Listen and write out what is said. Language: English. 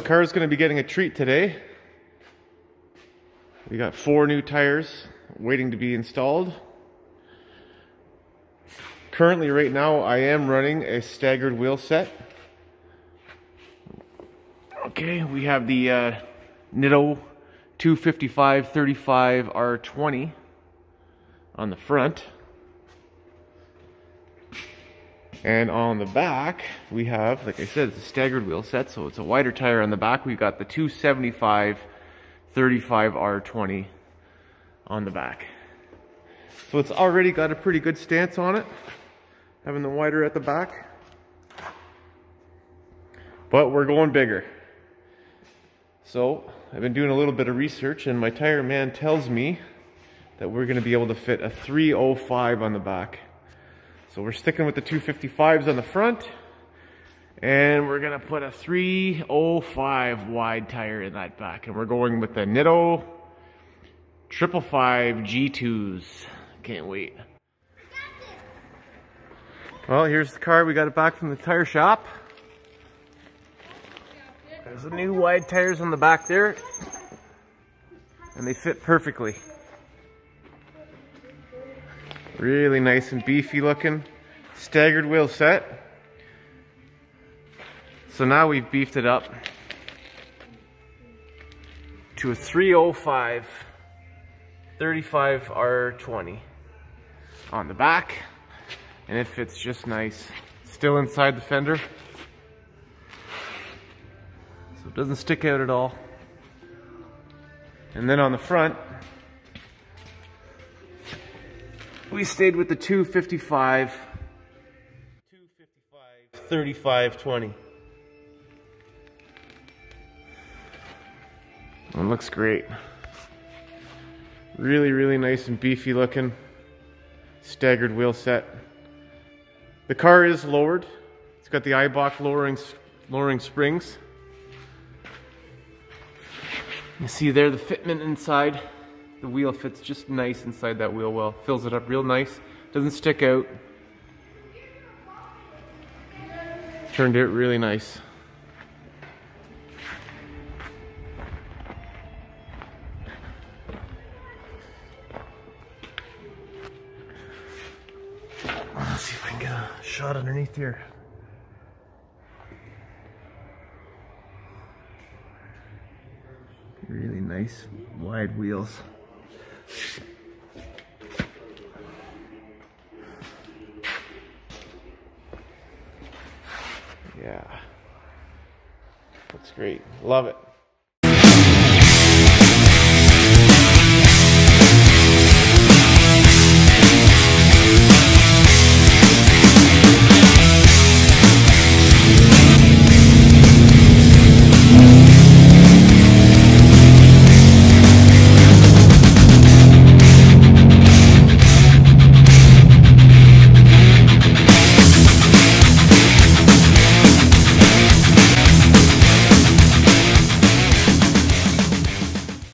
the car is going to be getting a treat today. We got 4 new tires waiting to be installed. Currently, right now, I am running a staggered wheel set. Okay, we have the Nitto 255/35 R20 on the front. And on the back, we have, like I said, it's a staggered wheel set, so it's a wider tire on the back. We've got the 275/35 R20 on the back. So it's already got a pretty good stance on it, having the wider at the back. But we're going bigger. So I've been doing a little bit of research, and my tire man tells me that we're going to be able to fit a 305 on the back. So we're sticking with the 255s on the front, and we're gonna put a 305 wide tire in that back, and we're going with the Nitto 305 G2s. Can't wait. Well, here's the car. We got it back from the tire shop. There's the new wide tires on the back there, and they fit perfectly. Really nice and beefy looking staggered wheel set. So now we've beefed it up to a 305/35 R20 on the back, and it fits just nice. Still inside the fender, so it doesn't stick out at all. And then on the front, we stayed with the 255/35/20. It looks great. Really nice and beefy looking staggered wheel set. The car is lowered. It's got the Eibach lowering springs. You see there the fitment inside. The wheel fits just nice inside that wheel well. Fills it up real nice. Doesn't stick out. Turned out really nice. Let's see if I can get a shot underneath here. Really nice wide wheels. Yeah, looks great. Love it.